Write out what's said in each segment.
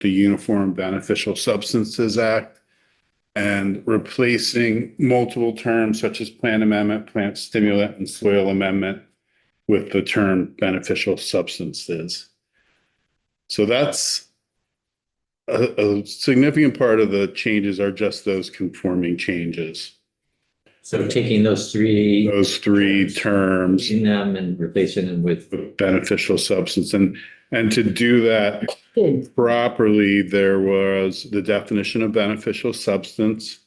the Uniform Beneficial Substances Act and replacing multiple terms such as plant amendment, plant stimulant, and soil amendment with the term beneficial substances. So that's a significant part of the changes are just those conforming changes. So taking those three terms, using them and replacing them with beneficial substance. And to do that properly, there was the definition of beneficial substance.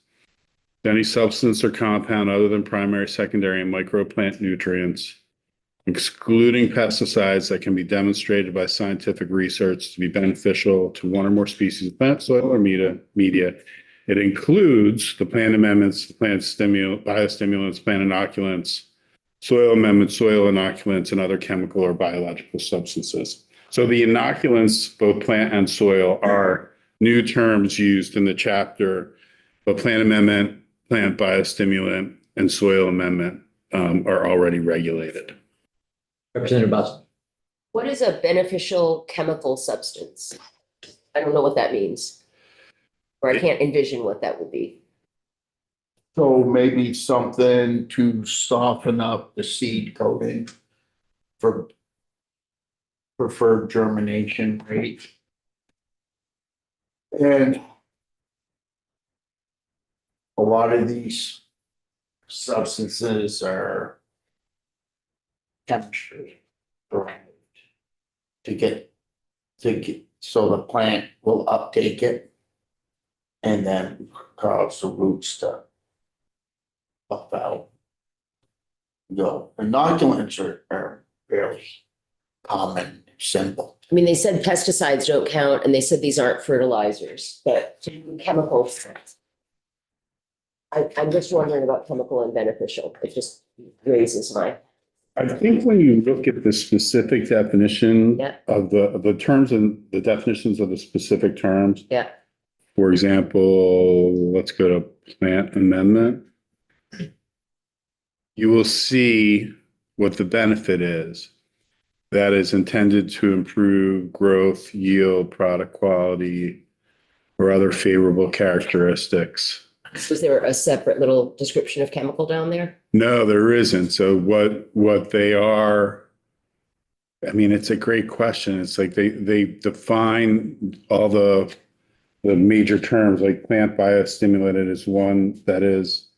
Any substance or compound other than primary, secondary, and microplant nutrients, excluding pesticides that can be demonstrated by scientific research to be beneficial to one or more species of plant, soil, or media. It includes the plant amendments, plant biostimulants, plant inoculants, soil amendments, soil inoculants, and other chemical or biological substances. So the inoculants, both plant and soil, are new terms used in the chapter, but plant amendment, plant biostimulant, and soil amendment are already regulated. Representative Boston. What is a beneficial chemical substance? I don't know what that means. Or I can't envision what that would be. So maybe something to soften up the seed coating for preferred germination rate. And a lot of these substances are chemistry derived to get so the plant will uptake it and then cause the roots to puff out. The inoculants are fairly common, simple. I mean, they said pesticides don't count and they said these aren't fertilizers, but chemicals. I'm just wondering about chemical and beneficial. It just raises my. I think when you look at the specific definition Yeah. of the terms and the definitions of the specific terms, Yeah. for example, let's go to plant amendment. You will see what the benefit is. That is intended to improve growth, yield, product quality, or other favorable characteristics. Was there a separate little description of chemical down there? No, there isn't. So what they are, I mean, it's a great question. It's like they define all the major terms, like plant biostimulant is one that is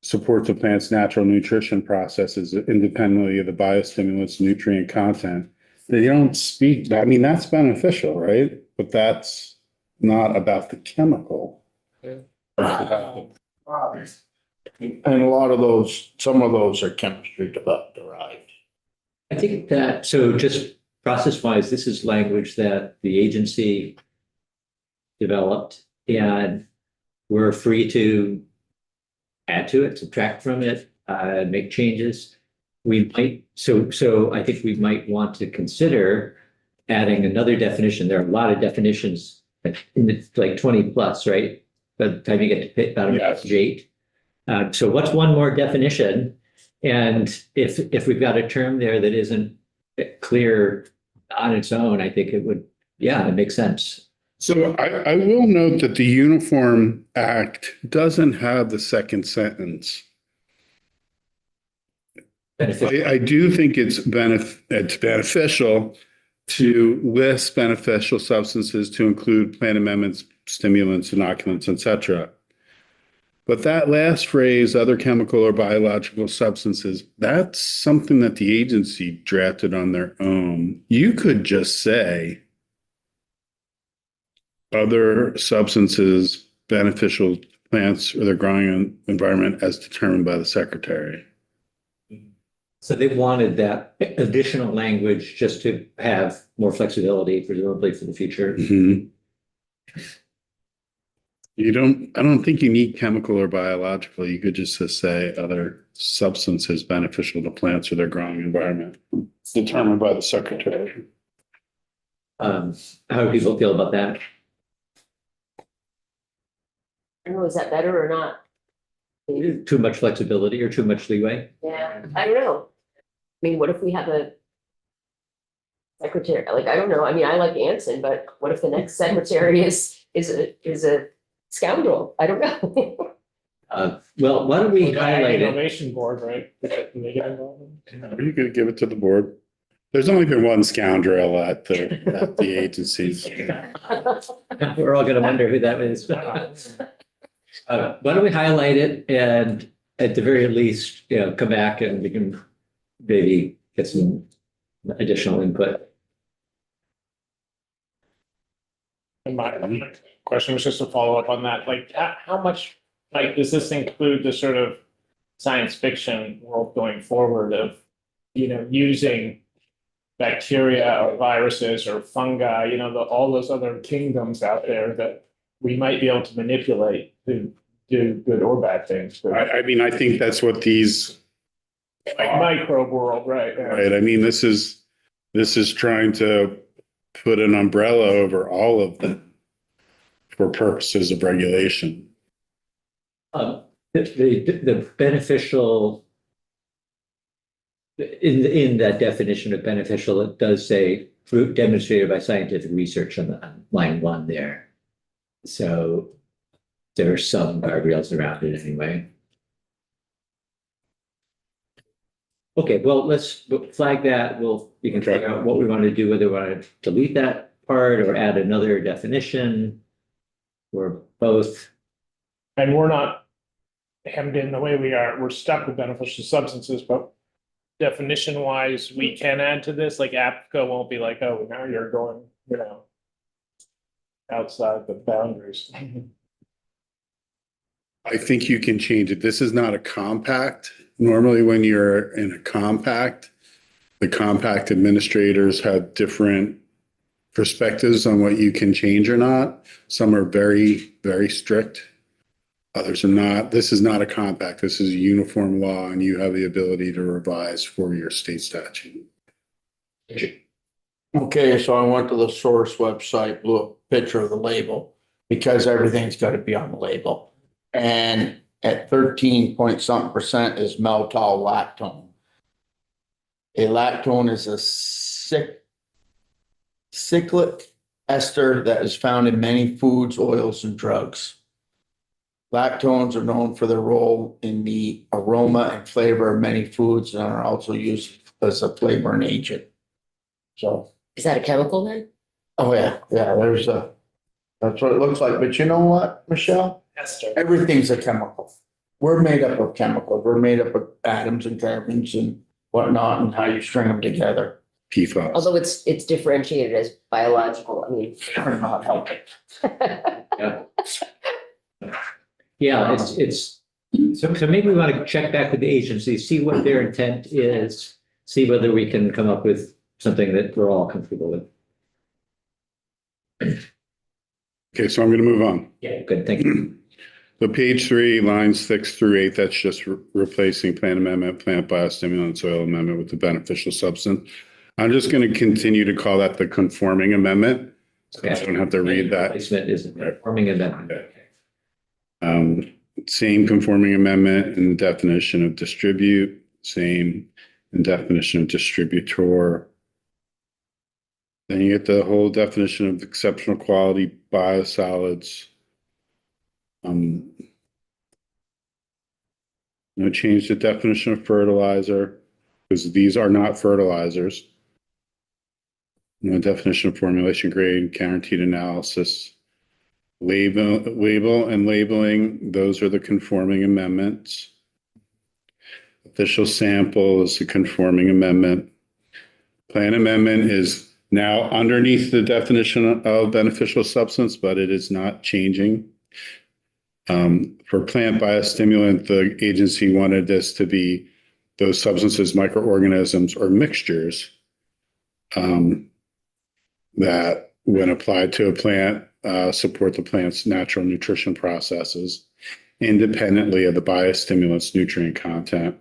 supports the plant's natural nutrition processes independently of the biostimulant's nutrient content. They don't speak, I mean, that's beneficial, right? But that's not about the chemical. Yeah. And a lot of those, some of those are chemistry derived. I think that, so just process-wise, this is language that the agency developed, and we're free to add to it, subtract from it, make changes. We might, so I think we might want to consider adding another definition. There are a lot of definitions, in the, like 20 plus, right? By the time you get to about Yes. page 8. So what's one more definition? And if we've got a term there that isn't clear on its own, I think it would, yeah, it makes sense. So I will note that the Uniform Act doesn't have the second sentence. I do think it's beneficial to list beneficial substances to include plant amendments, stimulants, inoculants, etc. But that last phrase, other chemical or biological substances, that's something that the agency drafted on their own. You could just say other substances beneficial to plants or their growing environment as determined by the secretary. So they wanted that additional language just to have more flexibility, presumably for the future. Mhm. I don't think you need chemical or biological. You could just say other substances beneficial to plants or their growing environment. It's determined by the secretary. How do people feel about that? I don't know, is that better or not? Too much flexibility or too much leeway? Yeah, I don't know. I mean, what if we have a secretary, like, I don't know, I mean, I like Anson, but what if the next secretary is a scoundrel? I don't know. Well, why don't we The highlight it? Innovation board, right? They get involved in? Are you gonna give it to the board? There's only been one scoundrel at the agencies. We're all gonna wonder who that is. Why don't we highlight it and at the very least, come back and we can maybe get some additional input. And my question was just a follow-up on that, like, how much, like, does this include the sort of science fiction world going forward of, using bacteria or viruses or fungi, all those other kingdoms out there that we might be able to manipulate to do good or bad things. I mean, I think that's what these, Like microbe world, right? Yeah. right? I mean, this is trying to put an umbrella over all of them for purposes of regulation. The beneficial, in that definition of beneficial, it does say fruit demonstrated by scientific research on line 1 there. So there are some guardrails around it anyway. Okay, well, let's flag that. We can figure out what we want to do, whether we want to delete that part or add another definition or both. And we're not hemmed in the way we are, we're stuck with beneficial substances, but definition wise, we can add to this, like APCO won't be like, oh, now you're going, outside the boundaries. I think you can change it. This is not a compact. Normally, when you're in a compact, the compact administrators have different perspectives on what you can change or not. Some are very, very strict. Others are not. This is not a compact. This is a uniform law, and you have the ability to revise for your state statute. Okay, so I went to the source website, blew a picture of the label, because everything's gotta be on the label. And at 13 point something percent is maltol lactone. A lactone is a cyclic ester that is found in many foods, oils, and drugs. Lactones are known for their role in the aroma and flavor of many foods and are also used as a flavoring agent. So, Is that a chemical then? oh yeah, that's what it looks like. But you know what, Michelle? Esther. Everything's a chemical. We're made up of chemicals. We're made up of atoms and carbons and whatnot, and how you string them together. PFAS. Although it's differentiated as biological, I mean. Are not helping. Yeah, it's so maybe we want to check back with the agency, see what their intent is, see whether we can come up with something that we're all comfortable with. Okay, so I'm going to move on. Yeah, good, thank you. The page 3, lines 6 through 8, that's just replacing plant amendment, plant biostimulant, soil amendment with the beneficial substance. I'm just going to continue to call that the conforming amendment. So I don't have to read that. Replacement is conforming amendment. Same conforming amendment in the definition of distribute, same in definition of distributor. Then you get the whole definition of exceptional quality biosolids. No change the definition of fertilizer because these are not fertilizers. No definition of formulation grade, guaranteed analysis. Label and labeling, those are the conforming amendments. Official sample is the conforming amendment. Plan amendment is now underneath the definition of beneficial substance, but it is not changing. For plant biostimulant, the agency wanted this to be those substances, microorganisms, or mixtures that, when applied to a plant, support the plant's natural nutrition processes independently of the biostimulant's nutrient content.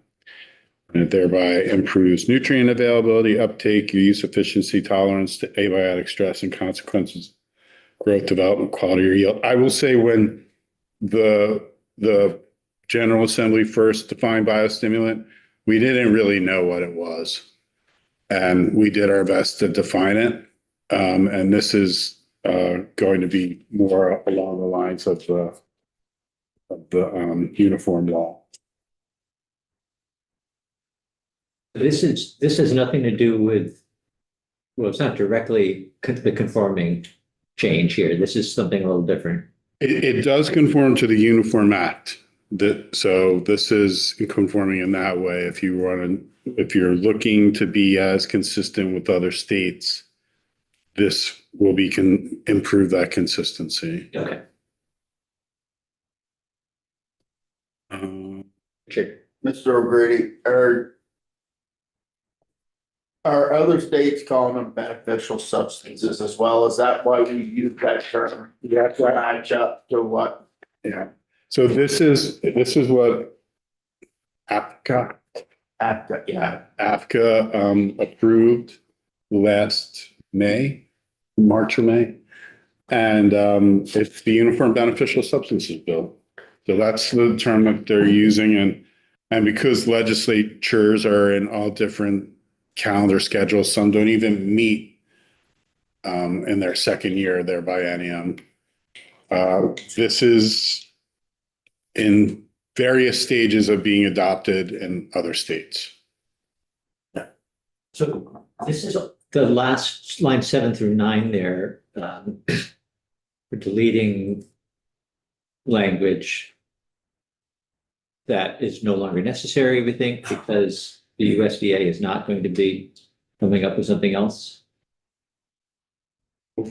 And it thereby improves nutrient availability, uptake, use efficiency, tolerance to abiotic stress, and consequences, growth, development, quality, or yield. I will say when the General Assembly first defined biostimulant, we didn't really know what it was. And we did our best to define it. And this is going to be more along the lines of the uniform law. This has nothing to do with, well, it's not directly the conforming change here. This is something a little different. It does conform to the Uniform Act. So this is conforming in that way. If you're looking to be as consistent with other states, this will improve that consistency. Okay. Um, Sure. Mr. O'Grady, are other states calling them beneficial substances as well? Is that why we use that term? You have to match up to what? Yeah. So this is what APCA approved last March or May. And it's the Uniform Beneficial Substances Bill. So that's the term that they're using. And because legislatures are in all different calendar schedules, some don't even meet in their second year of their biennium. This is in various stages of being adopted in other states. So this is the last line 7 through 9 there. We're deleting language that is no longer necessary, we think, because the USDA is not going to be coming up with something else.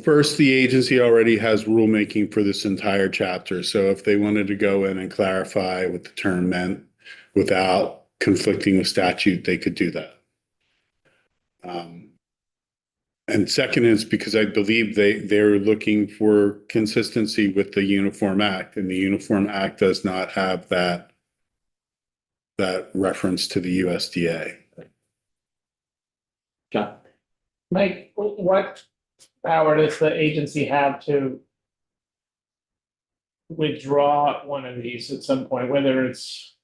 First, the agency already has rulemaking for this entire chapter. So if they wanted to go in and clarify what the term meant without conflicting with statute, they could do that. And second is because I believe they're looking for consistency with the Uniform Act, and the Uniform Act does not have that reference to the USDA. John? Mike, what power does the agency have to withdraw one of these at some point, whether it's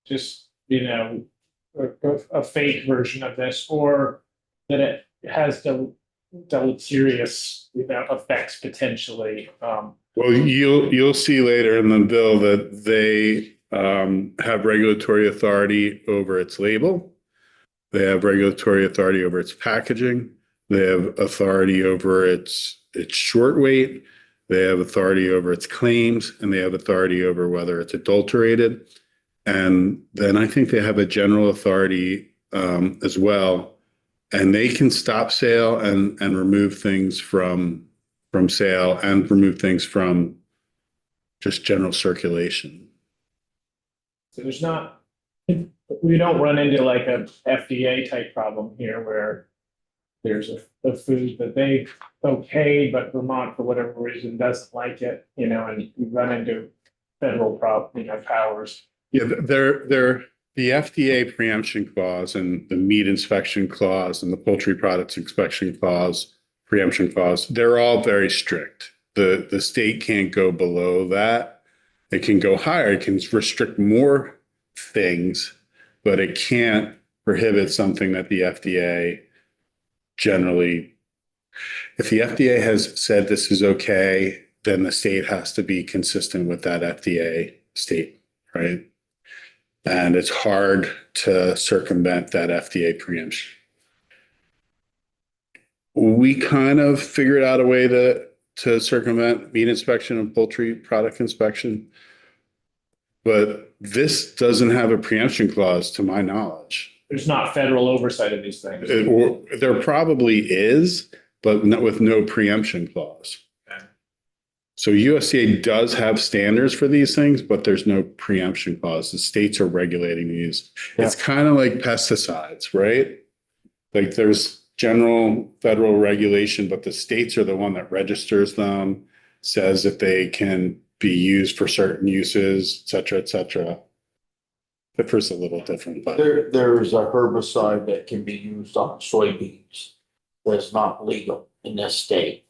just, a fake version of this, or that it has deleterious, effects potentially? Well, you'll see later in the bill that they have regulatory authority over its label. They have regulatory authority over its packaging. They have authority over its short weight. They have authority over its claims, and they have authority over whether it's adulterated. And then I think they have a general authority as well. And they can stop sale and remove things from sale and remove things from just general circulation. So we don't run into like a FDA type problem here where there's a food that they okay, but Vermont for whatever reason doesn't like it, and we run into federal powers. Yeah, the FDA preemption clause and the meat inspection clause and the poultry products inspection clause, preemption clause, they're all very strict. The state can't go below that. It can go higher. It can restrict more things, but it can't prohibit something that the FDA generally, if the FDA has said this is okay, then the state has to be consistent with that FDA state, right? And it's hard to circumvent that FDA preemption. We kind of figured out a way to circumvent meat inspection and poultry product inspection, but this doesn't have a preemption clause to my knowledge. There's not federal oversight of these things. There probably is, but with no preemption clause. Okay. So USDA does have standards for these things, but there's no preemption clause. The states are regulating these. Yeah. It's kind of like pesticides, right? Like there's general federal regulation, but the states are the one that registers them, says that they can be used for certain uses, et cetera, et cetera. Differ's a little different, but There's a herbicide that can be used on soybeans that's not legal in this state.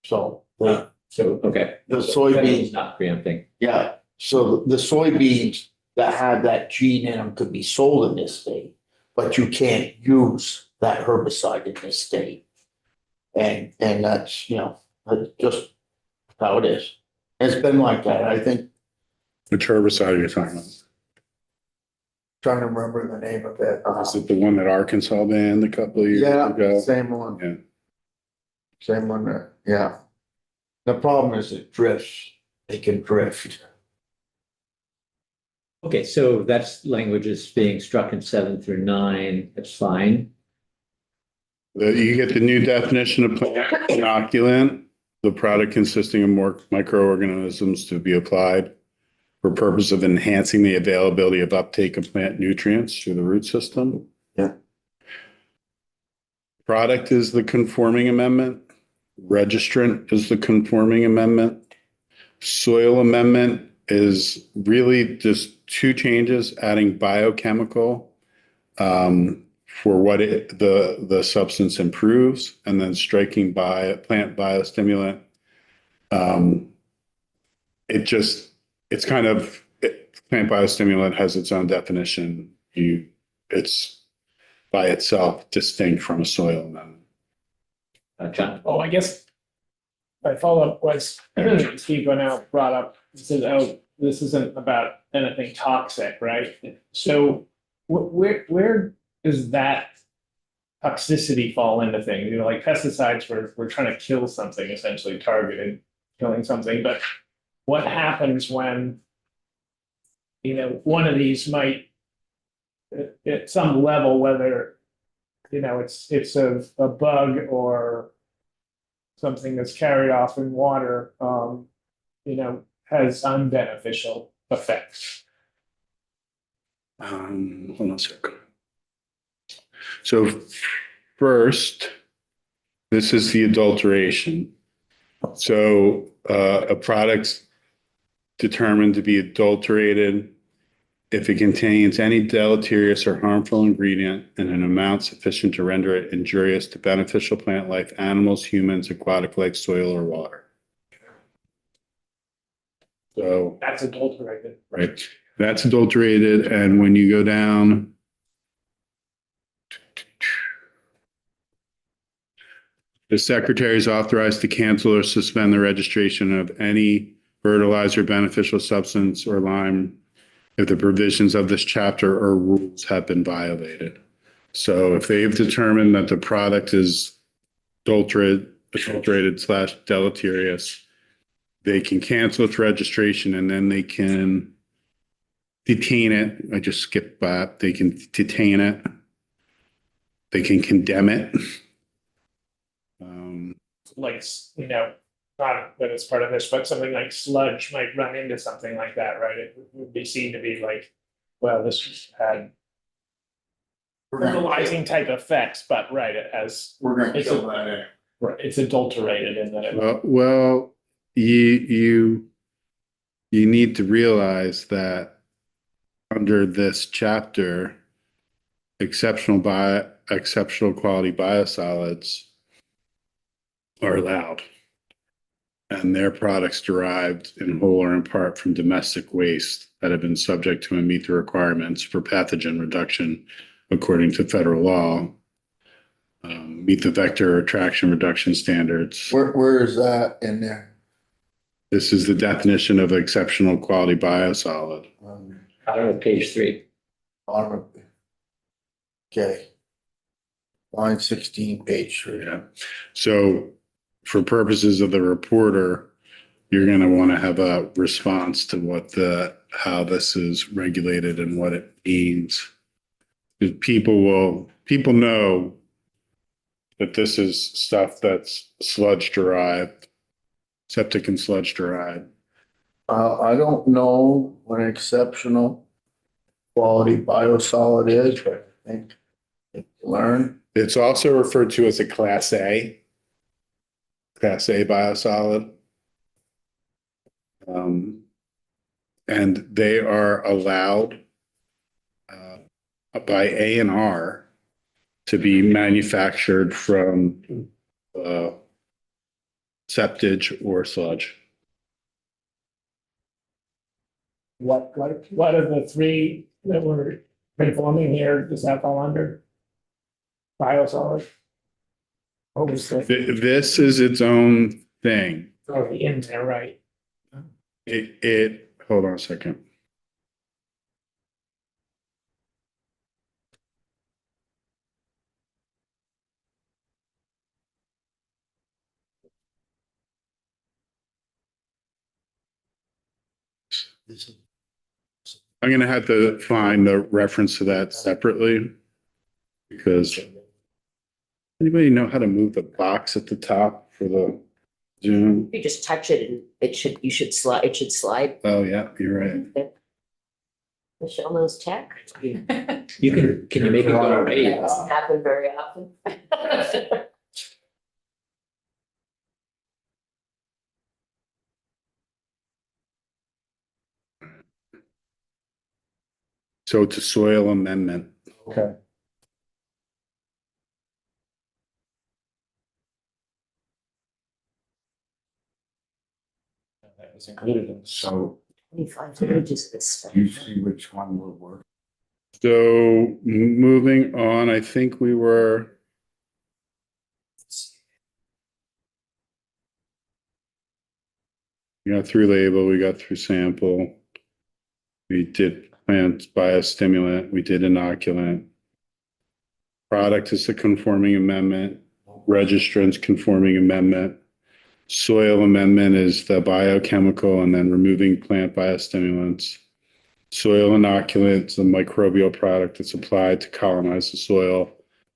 So Okay. the Federal's soybeans, not preempting. so the soybeans that have that gene in them could be sold in this state. but you can't use that herbicide in this state. And that's, that's just how it is. It's been like that, I think, Which herbicide are you talking about? trying to remember the name of it. Is it the one that Arkansas banned a couple of years Yeah, ago? same one, Yeah. same one, yeah. The problem is it drifts, it can drift. Okay, so that's language is being struck in 7 through 9. That's fine. You get the new definition of plant inoculant, the product consisting of more microorganisms to be applied for purpose of enhancing the availability of uptake of plant nutrients through the root system. Yeah. Product is the conforming amendment. Registrant is the conforming amendment. Soil amendment is really just two changes, adding biochemical for what the substance improves, and then striking plant biostimulant. Plant biostimulant has its own definition. It's by itself distinct from a soil amendment. John? Oh, I guess my follow-up was, Steve now brought up, he said, oh, this isn't about anything toxic, right? So where does that toxicity fall into things? Like pesticides, we're trying to kill something, essentially targeted killing something, but what happens when, one of these might, at some level, whether, it's a bug or something that's carried off in water, has unbeneficial effects. Hold on a second. So first, this is the adulteration. So a product's determined to be adulterated if it contains any deleterious or harmful ingredient in an amount sufficient to render it injurious to beneficial plant life, animals, humans, aquatic life, soil, or water. So, That's adulterated. right, that's adulterated. And when you go down, the secretary is authorized to cancel or suspend the registration of any fertilizer, beneficial substance, or lime if the provisions of this chapter or rules have been violated. So if they've determined that the product is adulterated / deleterious, they can cancel its registration and then they can detain it. I just skipped that. They can detain it. They can condemn it. Like, not that it's part of this, but something like sludge might run into something like that, right? It would be seen to be like, well, this had fertilizing type effects, but right, We're gonna It's kill a- that. it's adulterated in that it. Well, you need to realize that under this chapter, exceptional quality biosolids are allowed. And their products derived in whole or in part from domestic waste that have been subject to and meet the requirements for pathogen reduction according to federal law, meet the vector attraction reduction standards. Where is that in there? This is the definition of exceptional quality biosolid. I don't know, page 3. Bottom of- Okay. Line 16, page 3. Yeah. So for purposes of the reporter, you're going to want to have a response to how this is regulated and what it means. Because people know that this is stuff that's sludge derived, septic and sludge derived. I don't know what an exceptional quality biosolid is, but I think you learn. It's also referred to as a Class A biosolid. And they are allowed by A&R to be manufactured from septage or sludge. What are the three that were conforming here, does that fall under biosolid? What was the, This is its own thing. already in there, right? Hold on a second. I'm gonna have to find the reference to that separately. Because anybody know how to move the box at the top for the Zoom? You just touch it and you should slide, it should slide. Oh, yeah, you're right. Michelle knows tech. You can you make it go That away? doesn't happen very often. So it's a soil amendment. Okay. That was included in. So 25 pages of this stuff. you see which one will work. So moving on, I think we were. We got through label, we got through sample. We did plant biostimulant, we did inoculant. Product is the conforming amendment, registrants conforming amendment. Soil amendment is the biochemical and then removing plant biostimulants. Soil inoculant is the microbial product that's applied to colonize the soil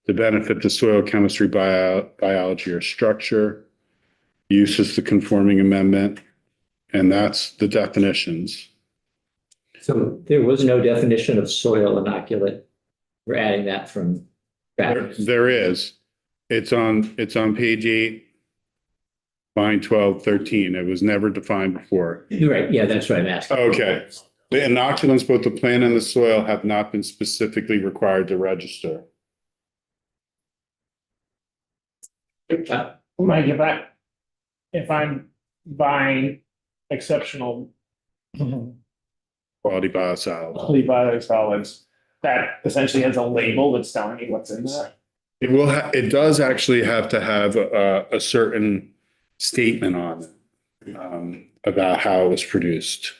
to benefit the soil chemistry, biology, or structure. Use is the conforming amendment, and that's the definitions. So there was no definition of soil inoculant. We're adding that from. There is. It's on page 8, line 12, 13. It was never defined before. You're right. Yeah, that's what I'm asking. Okay. The inoculants, both the plant and the soil, have not been specifically required to register. Mike, if I'm buying exceptional Quality biosolids. biosolids, that essentially has a label that's telling me what's in there. It does actually have to have a certain statement on it, about how it was produced.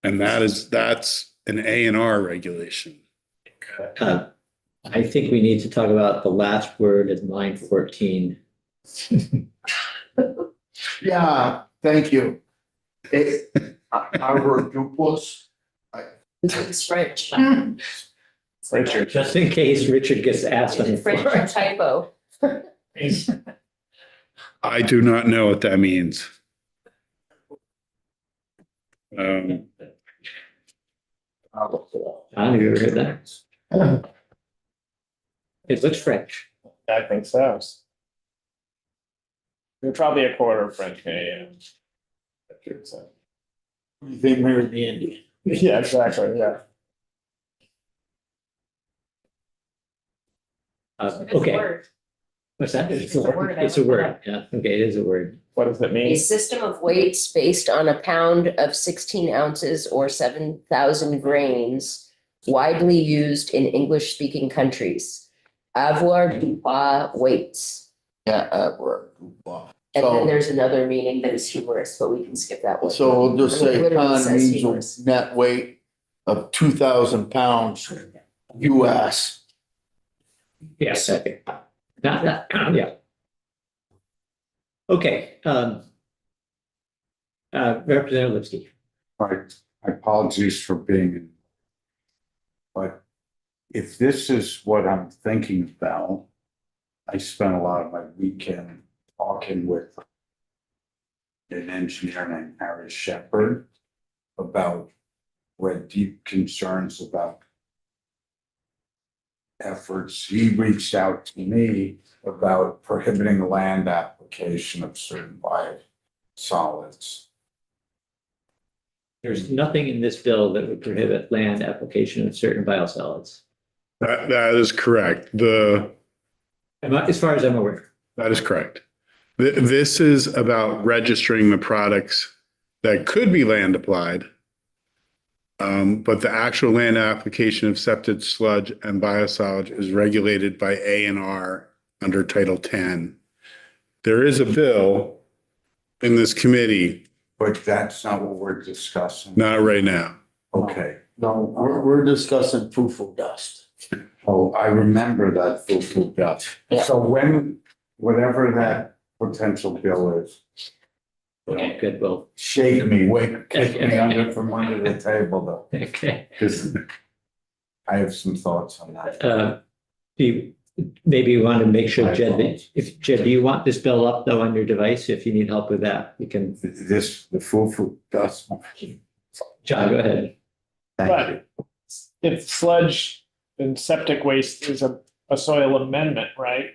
And that's an A&R regulation. I think we need to talk about the last word in line 14. Yeah, thank you. Our word duplus. It's French. Richard, Just in case Richard gets asked on the French floor. typo. I do not know what that means. John, have you ever heard that? It looks French. I think so. You're probably a quarter French Canadian. So. You think Mary the Indian? Yeah, exactly, yeah. It's a Okay, word. what's that? It's a word. It's a word, yeah, okay, it is a word. What does it A mean? system of weights based on a pound of 16 ounces or 7,000 grains, widely used in English-speaking countries. Avoir du poids weights. Yeah, word duplus. And So- then there's another meaning that is humorous, but we can skip that one. So we'll just say It literally ton says means humorous. a net weight of 2,000 pounds US. Yes, okay. Not that, yeah. Okay, Representative Lipsky. Right, apologies for being in. But if this is what I'm thinking about, I spent a lot of my weekend talking with an engineer named Harry Shepard about who had deep concerns about efforts. He reached out to me about prohibiting land application of certain biosolids. There's nothing in this bill that would prohibit land application of certain biosolids. That is correct. As far as I'm aware. That is correct. This is about registering the products that could be land applied. But the actual land application of septic sludge and biosolids is regulated by A&R under Title 10. There is a bill in this committee, But that's not what we're discussing. not right now. Okay. No, we're discussing foo-foo dust. Oh, I remember that foo-foo dust. Yeah. So when, whatever that potential bill is, Okay, good, well, shake me, kick me under from under the table though, okay. because I have some thoughts on that. Do you, maybe you want to make sure, My Jed, that thoughts. if, Jed, do you want this bill up though on your device? If you need help with that, we can, This, the foo-foo dust. John, go ahead. Thank you. But if sludge and septic waste is a soil amendment, right?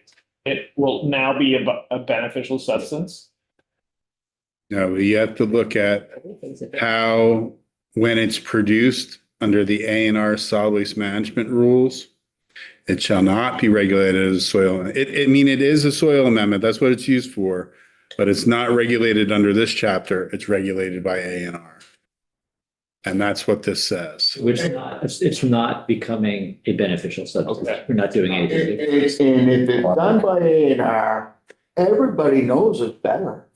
It will now be a beneficial substance. No, you have to look at how, when it's produced under the A&R solid waste management rules, it shall not be regulated as a soil. I mean, it is a soil amendment. That's what it's used for, but it's not regulated under this chapter. It's regulated by A&R. And that's what this says. Which is not, it's not becoming a beneficial substance. Okay. We're not doing anything. And if it's done by A&R, everybody knows it's better.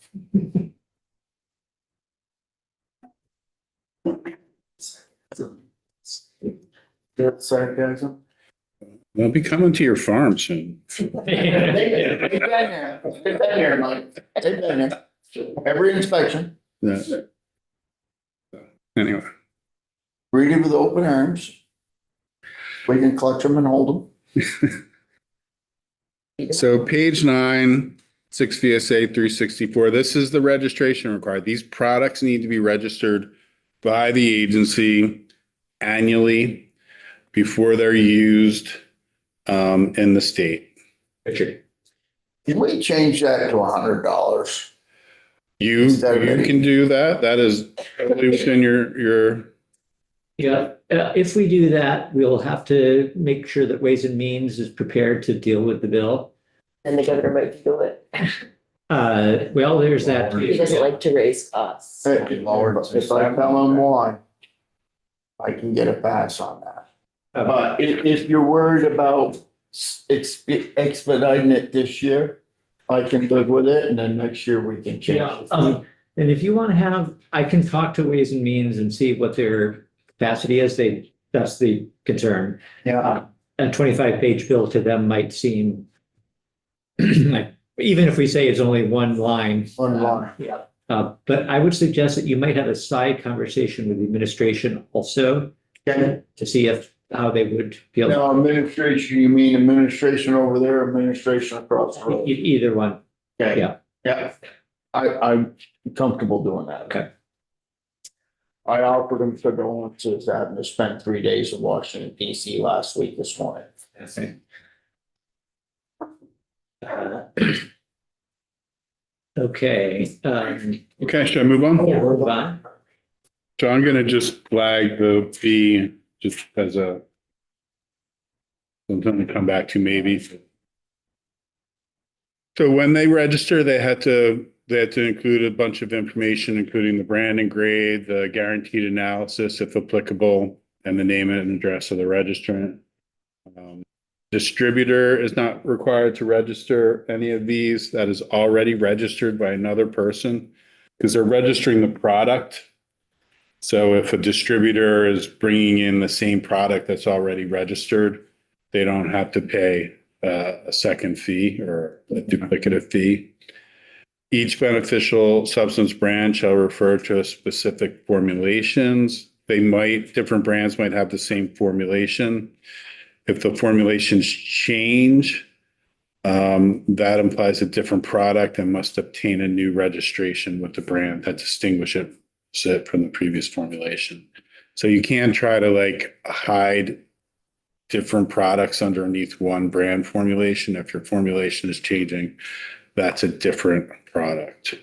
That's sarcasm. Won't be coming to your farm soon. They've been there. They've been there, Mike. They've been there. Every inspection, Yeah. Anyway, read it with open arms. We can clutch them and hold them. so page 9, 6 VSA 364, this is the registration required. These products need to be registered by the agency annually before they're used in the state. Richard. Can we change that to $100? You can do that. That is totally within your, Yeah, if we do that, we'll have to make sure that Ways and Means is prepared to deal with the bill. And the governor might do it. Well, there's that. He doesn't like to raise costs. If I tell them why, I can get a pass on that. But if you're worried about expediting it this year, I can live with it, and then next year we can change Yeah, it. and if you want to have, I can talk to Ways and Means and see what their capacity is. That's the concern. Yeah, A 25-page bill to them might seem like, even if we say it's only one line. one line. Yeah. But I would suggest that you might have a side conversation with the administration also Okay. to see how they would feel. Now, administration, you mean administration over there, administration across the road? Either one. Okay. Yeah. Yeah, I'm comfortable doing that. Okay. I offered him condolences, having to spend 3 days in Washington DC last week this morning. Okay. Okay, okay, should I move on? Yeah. move on. So I'm gonna just flag the fee just as something to come back to maybe. So when they register, they had to include a bunch of information, including the brand and grade, the guaranteed analysis if applicable, and the name and address of the registrant. Distributor is not required to register any of these. That is already registered by another person because they're registering the product. So if a distributor is bringing in the same product that's already registered, they don't have to pay a second fee or a duplicative fee. Each beneficial substance brand shall refer to a specific formulations. Different brands might have the same formulation. If the formulations change, that implies a different product and must obtain a new registration with the brand that distinguishes it from the previous formulation. So you can try to hide different products underneath one brand formulation. If your formulation is changing, that's a different product.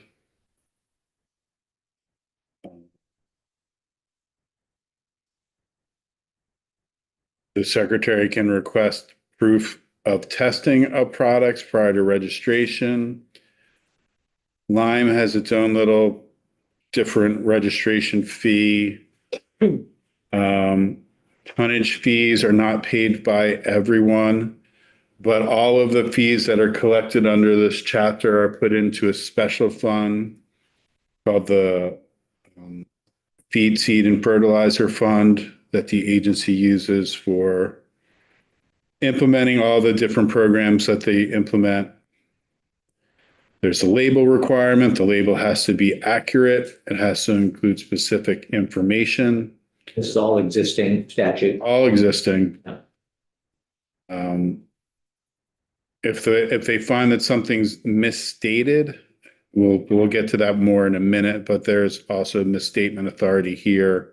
The secretary can request proof of testing of products prior to registration. Lyme has its own little different registration fee. Tonnage fees are not paid by everyone, but all of the fees that are collected under this chapter are put into a special fund called the Feed, Seed, and Fertilizer Fund that the agency uses for implementing all the different programs that they implement. There's a label requirement. The label has to be accurate. It has to include specific information, This is all existing statute. all existing. Yeah. If they find that something's misstated, we'll get to that more in a minute, but there's also misstatement authority here.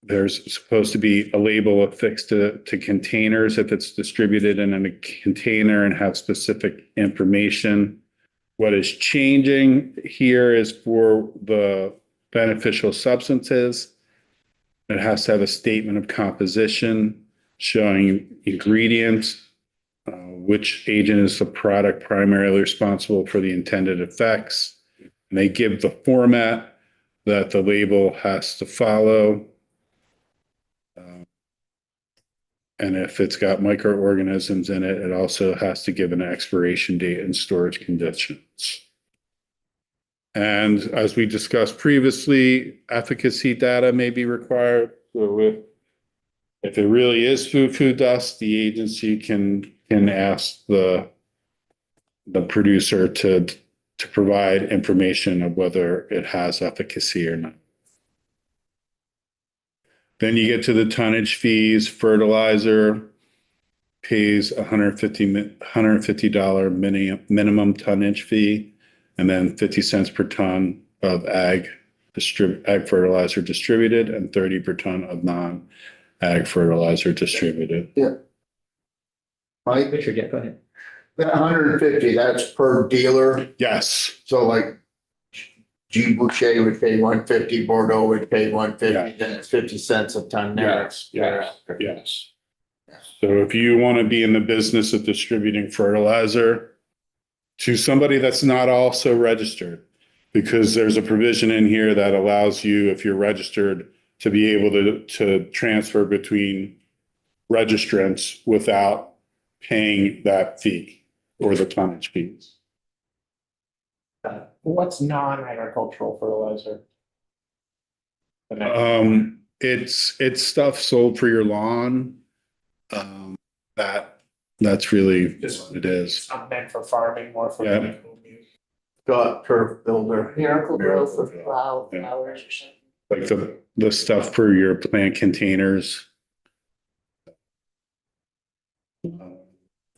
There's supposed to be a label affixed to containers if it's distributed in a container and have specific information. What is changing here is for the beneficial substances. It has to have a statement of composition showing ingredients, which agent is the product primarily responsible for the intended effects. And they give the format that the label has to follow. And if it's got microorganisms in it, it also has to give an expiration date and storage conditions. And as we discussed previously, efficacy data may be required. So if it really is food dust, the agency can ask the producer to provide information of whether it has efficacy or not. Then you get to the tonnage fees. Fertilizer pays $150 minimum tonnage fee, and then 50 cents per ton of ag fertilizer distributed, and 30 per ton of non-ag fertilizer distributed. Mike, Richard, yeah, go ahead. that 150, that's per dealer. Yes, So like G Boucher would pay 150, Bordeaux would pay 150, then it's 50 cents a ton there. yes. So if you want to be in the business of distributing fertilizer to somebody that's not also registered, because there's a provision in here that allows you, if you're registered, to be able to transfer between registrants without paying that fee or the tonnage fees. What's non-agricultural fertilizer? The next- It's stuff sold for your lawn. That's really what it is. It's not meant for farming, more for Yeah. medical use. Got turf builder. Miracle Grow for Yeah. flowers or something. Like the stuff for your plant containers.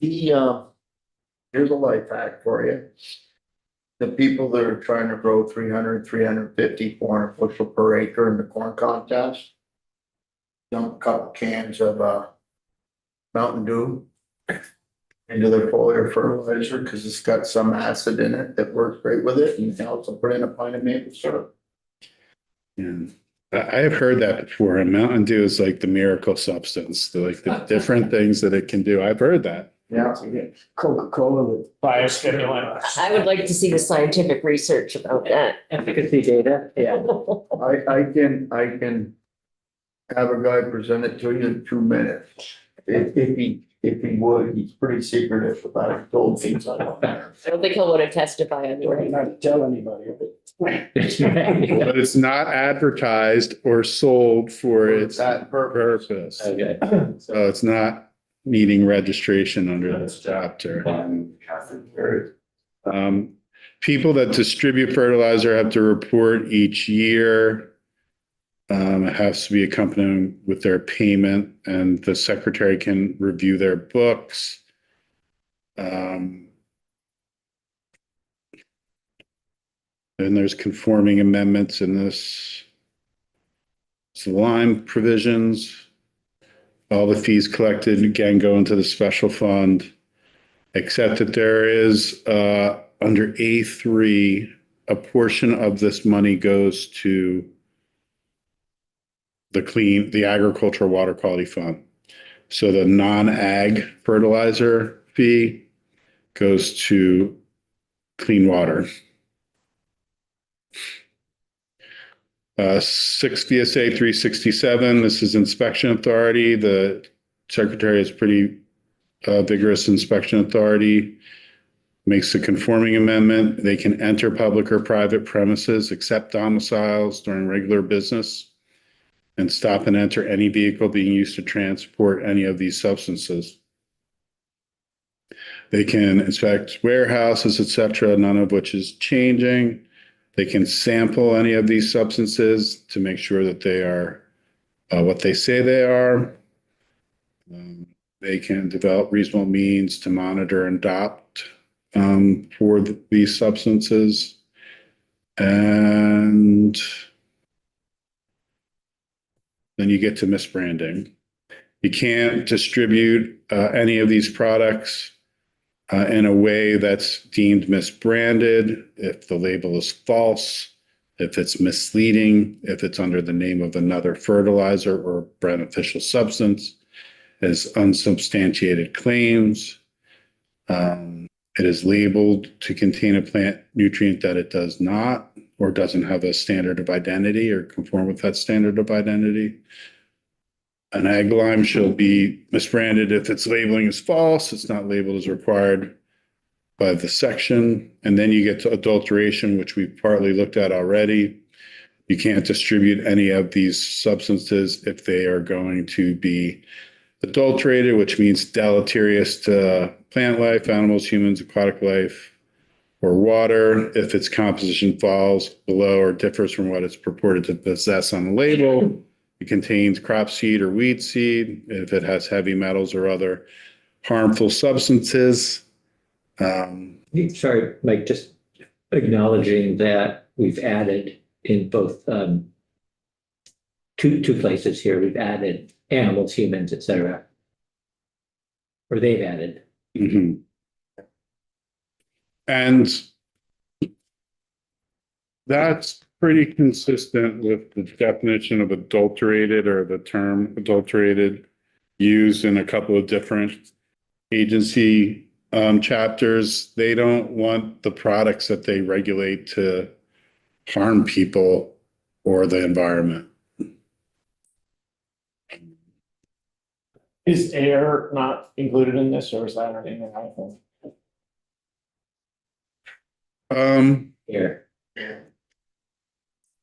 Here's a life hack for you. The people that are trying to grow 300, 350, 400 bushel per acre in the corn contest. Dump a couple cans of, Mountain Dew into their foliar fertilizer, because it's got some acid in it that works great with it, and you can also put in a pint of maple syrup. And I have heard that before. And Mountain Dew is like the miracle substance, the different things that it can do. I've heard that. Yeah. Coca-Cola with biostimulant. I would like to see the scientific research about that. Efficacy data, yeah. I can have a guy present it to you in 2 minutes. If he would, he's pretty secretive about it, told things I don't know. I don't think he'll want to testify under it. Not to tell anybody. But it's not advertised or sold for its That purpose. purpose. Okay. So it's not needing registration under this chapter. People that distribute fertilizer have to report each year. It has to be accompanied with their payment, and the secretary can review their books. And there's conforming amendments in this. It's the line provisions. All the fees collected again go into the special fund, except that there is under A3, a portion of this money goes to the agricultural water quality fund. So the non-ag fertilizer fee goes to clean water. 6 VSA 367, this is inspection authority. The secretary has pretty vigorous inspection authority. Makes a conforming amendment. They can enter public or private premises except domiciles during regular business and stop and enter any vehicle being used to transport any of these substances. They can inspect warehouses, etc., none of which is changing. They can sample any of these substances to make sure that they are what they say they are. They can develop reasonable means to monitor and adopt for these substances. And then you get to misbranding. You can't distribute any of these products in a way that's deemed misbranded if the label is false, if it's misleading, if it's under the name of another fertilizer or beneficial substance, as unsubstantiated claims. It is labeled to contain a plant nutrient that it does not, or doesn't have a standard of identity or conform with that standard of identity. An ag lime shall be misbranded if its labeling is false, it's not labeled as required by the section. And then you get to adulteration, which we've partly looked at already. You can't distribute any of these substances if they are going to be adulterated, which means deleterious to plant life, animals, humans, aquatic life, or water, if its composition falls below or differs from what it's purported to possess on the label. It contains crop seed or weed seed, if it has heavy metals or other harmful substances. Sorry, Mike, just acknowledging that we've added in both two places here, we've added animals, humans, etc. Or they've added. Mhm. And that's pretty consistent with the definition of adulterated, or the term adulterated, used in a couple of different agency chapters. They don't want the products that they regulate to harm people or the environment. Is air not included in this, or is that an anything? Here.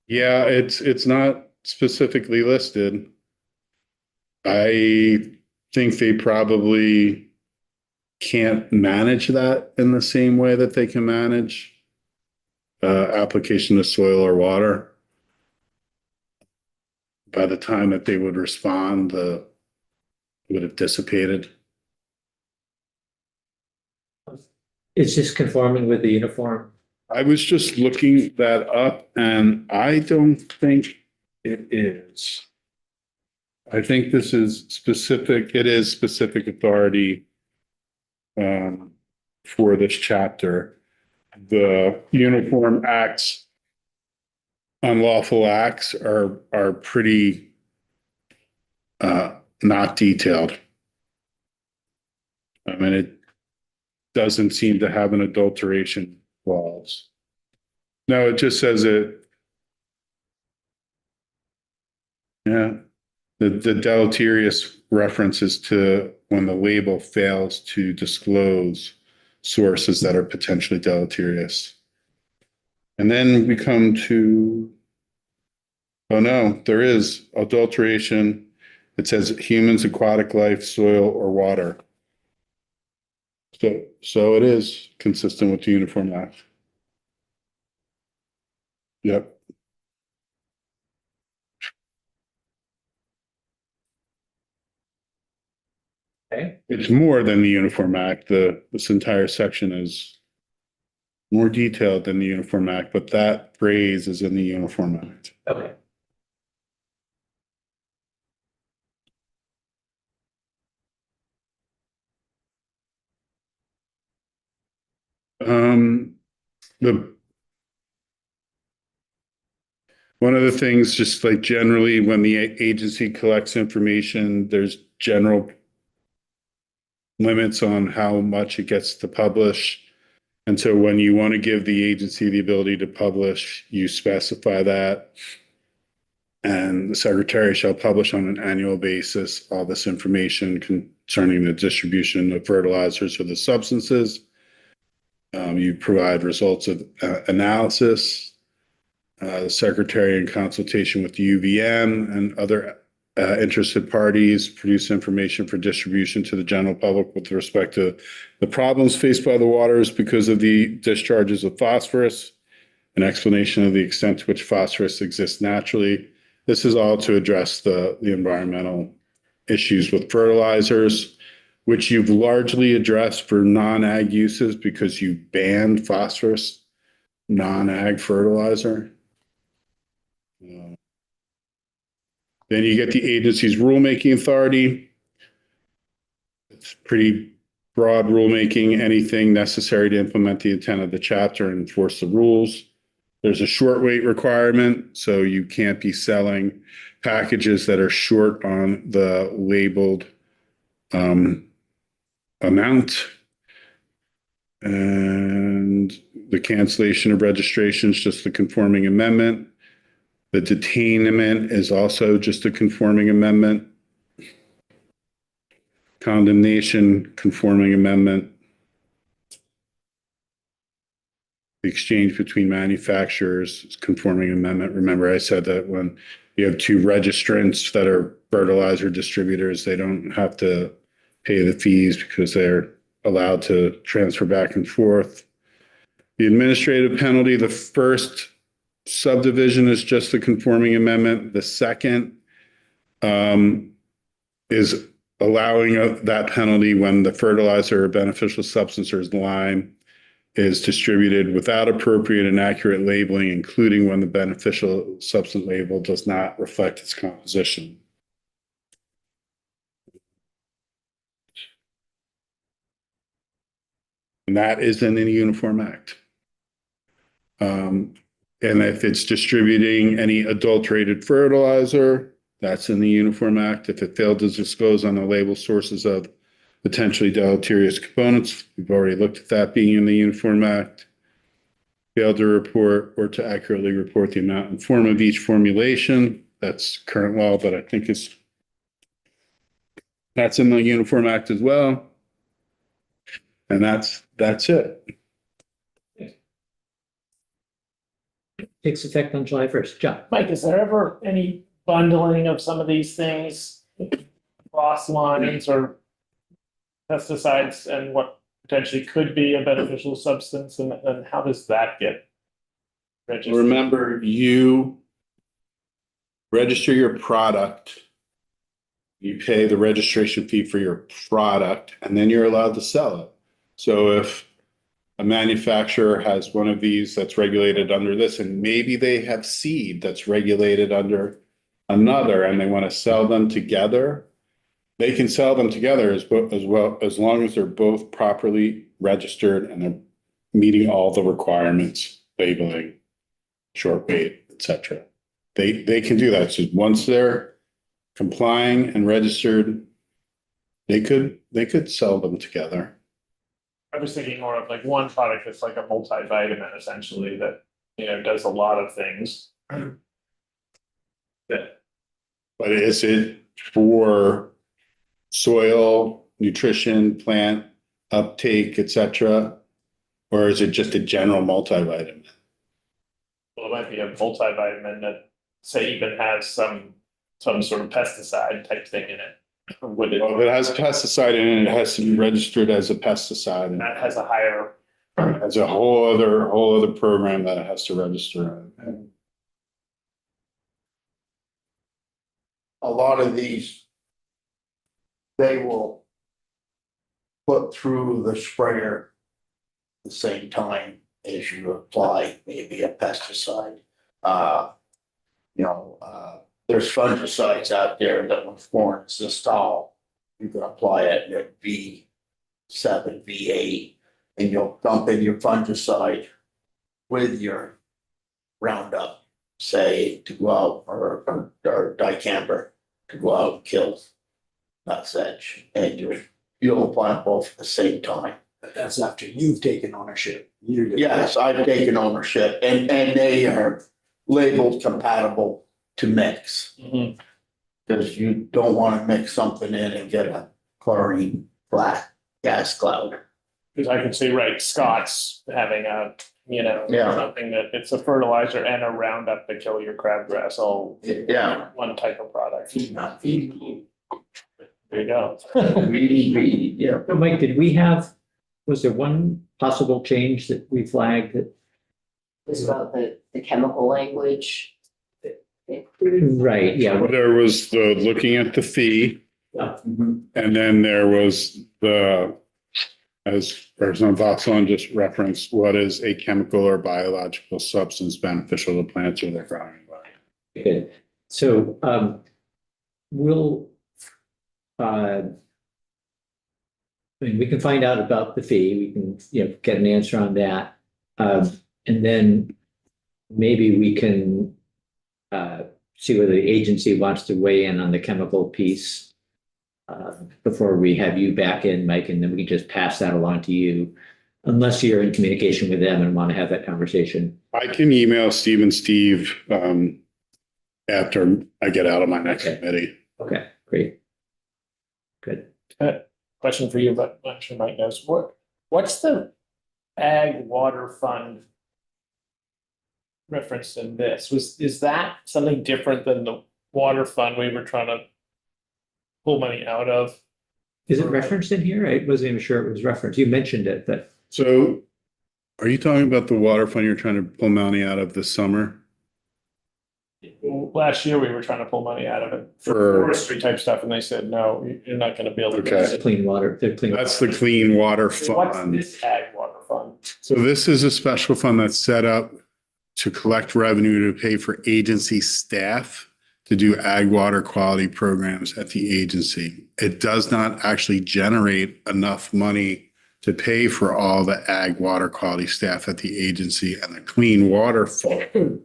Yeah, it's not specifically listed. I think they probably can't manage that in the same way that they can manage application to soil or water. By the time that they would respond, it would have dissipated. Is this conforming with the uniform? I was just looking that up and I don't think it is. I think this is specific, it is specific authority for this chapter. The Uniform Acts, unlawful acts are pretty not detailed. I mean, it doesn't seem to have an adulteration clause. No, it just says it. Yeah, the deleterious references to when the label fails to disclose sources that are potentially deleterious. And then we come to, oh no, there is adulteration. It says humans, aquatic life, soil, or water. So it is consistent with the Uniform Act. Yep. Okay. It's more than the Uniform Act. This entire section is more detailed than the Uniform Act, but that phrase is in the Uniform Act. Okay. The one of the things, just like generally when the agency collects information, there's general limits on how much it gets to publish. And so when you want to give the agency the ability to publish, you specify that. And the secretary shall publish on an annual basis all this information concerning the distribution of fertilizers or the substances. You provide results of analysis. The secretary, in consultation with the UVM and other interested parties, produce information for distribution to the general public with respect to the problems faced by the waters because of the discharges of phosphorus, an explanation of the extent to which phosphorus exists naturally. This is all to address the environmental issues with fertilizers, which you've largely addressed for non-ag uses because you banned phosphorus, non-ag fertilizer. Then you get the agency's rulemaking authority. It's pretty broad rulemaking, anything necessary to implement the intent of the chapter and enforce the rules. There's a short weight requirement, so you can't be selling packages that are short on the labeled amount. And the cancellation of registration is just the conforming amendment. The detainment is also just a conforming amendment. Condemnation, conforming amendment. The exchange between manufacturers is conforming amendment. Remember, I said that when you have two registrants that are fertilizer distributors, they don't have to pay the fees because they're allowed to transfer back and forth. The administrative penalty, the first subdivision is just a conforming amendment. The second is allowing that penalty when the fertilizer or beneficial substance or lime is distributed without appropriate and accurate labeling, including when the beneficial substance label does not reflect its composition. And that is in the Uniform Act. And if it's distributing any adulterated fertilizer, that's in the Uniform Act. If it failed to disclose on the label sources of potentially deleterious components, we've already looked at that being in the Uniform Act. Failed to report or to accurately report the amount and form of each formulation, that's current law, but I think that's in the Uniform Act as well. And that's it. Takes effect on July 1st. John? Mike, is there ever any bundling of some of these things, cross lines or pesticides and what potentially could be a beneficial substance, and how does that get registered? Remember, you register your product, you pay the registration fee for your product, and then you're allowed to sell it. So if a manufacturer has one of these that's regulated under this, and maybe they have seed that's regulated under another, and they want to sell them together, they can sell them together as well, as long as they're both properly registered and they're meeting all the requirements, labeling, short weight, etc. They can do that. So once they're complying and registered, they could sell them together. I was thinking more of like one product that's like a multivitamin essentially that, does a lot of things. That, But is it for soil, nutrition, plant uptake, etc.? Or is it just a general multivitamin? well, it might be a multivitamin that say even has some sort of pesticide type thing in it. Would it, Well, if it has pesticide in it, it has to be registered as a pesticide. And that has a higher, it's a whole other program that it has to register in. A lot of these, they will put through the sprayer the same time as you apply maybe a pesticide. There's fungicides out there that when Florence install, you can apply it at V7, V8, and you'll dump in your fungicide with your Roundup, say, to go out, or dicamber to go out and kill nutsedge, and you'll apply them both at the same time. That's after you've taken ownership. Yes, I've taken ownership, and they are labeled compatible to mix. Mhm. Because you don't want to mix something in and get a chlorine black gas cloud. Because I can see, right, Scott's having a, Yeah. something that it's a fertilizer and a Roundup to kill your crabgrass, all Yeah. one type of product. Not feed. There you go. Feed, yeah. So Mike, was there one possible change that we flagged that? Was about the chemical language. Right, yeah. There was the looking at the fee, Mhm. and then there was the, as Representative Vatsalon just referenced, what is a chemical or biological substance beneficial to plants or their growing environment? Good. So, we'll, I mean, we can find out about the fee. We can, get an answer on that. And then maybe we can, see whether the agency wants to weigh in on the chemical piece, before we have you back in, Mike, and then we can just pass that along to you, unless you're in communication with them and want to have that conversation. I can email Steve and Steve, after I get out of my next Okay. committee. Okay, great. Good. Question for you, but I'm sure Mike knows. What's the Ag Water Fund referenced in this? Is that something different than the water fund we were trying to pull money out of? Is it referenced in here? I wasn't even sure it was referenced. You mentioned it, but So are you talking about the water fund you're trying to pull money out of this summer? Last year, we were trying to pull money out of it for For- forestry type stuff, and they said, no, you're not gonna be able to. do Okay. it's it. clean water, the clean. That's the Clean Water So what's Fund. this Ag Water Fund? So this is a special fund that's set up to collect revenue to pay for agency staff to do ag water quality programs at the agency. It does not actually generate enough money to pay for all the ag water quality staff at the agency, and the Clean Water Fund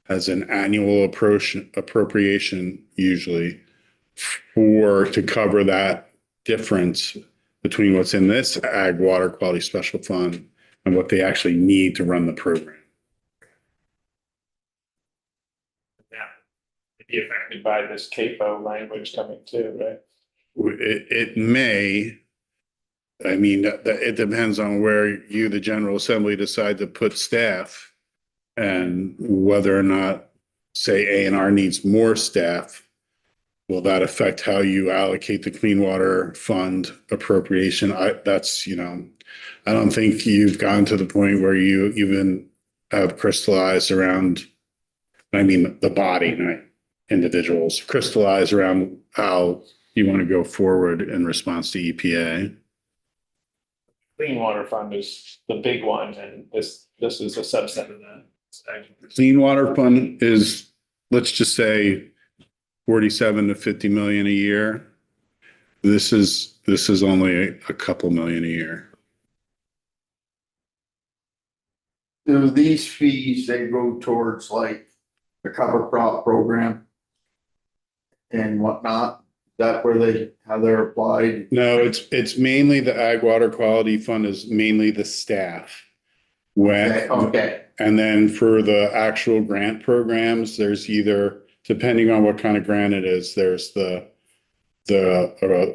has an annual appropriation usually to cover that difference between what's in this ag water quality special fund and what they actually need to run the program. Yeah. Be affected by this CAPO language coming too, right? It may, I mean, it depends on where you, the General Assembly, decide to put staff and whether or not, say, A&R needs more staff. Will that affect how you allocate the Clean Water Fund appropriation? I don't think you've gotten to the point where you even have crystallized around, I mean, the body, not individuals, crystallize around how you want to go forward in response to EPA. Clean Water Fund is the big one, and this is a subset of that. Clean Water Fund is, let's just say, 47 to 50 million a year. This is only a couple million a year. Do these fees, they go towards like the cover crop program and whatnot? Is that where how they're applied? No, it's mainly the Ag Water Quality Fund is mainly the staff. Okay, And then for the actual grant programs, there's either, depending on what kind of grant it is, there's a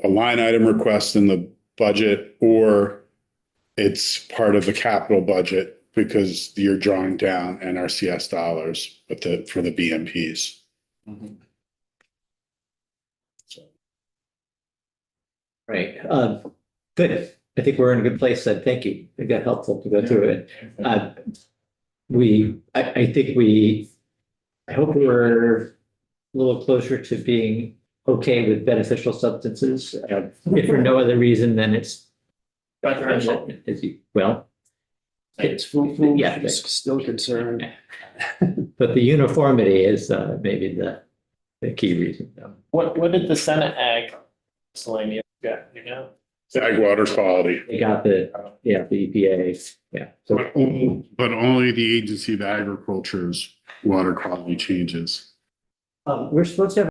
line item request in the budget, or it's part of the capital budget because you're drawing down NRCS dollars for the BMPs. Mhm. Right, good. I think we're in a good place then. Thank you. I think that helpful to go through it. I hope we're a little closer to being okay with beneficial substances. If for no other reason, then it's. Well, It's food, Yeah. is still concerned. but the uniformity is maybe the key reason. though. What did the Senate Ag miscellaneous get, Ag Water Quality. You got the EPA, yeah. So But only the Agency of Agriculture's water quality changes. we're supposed to have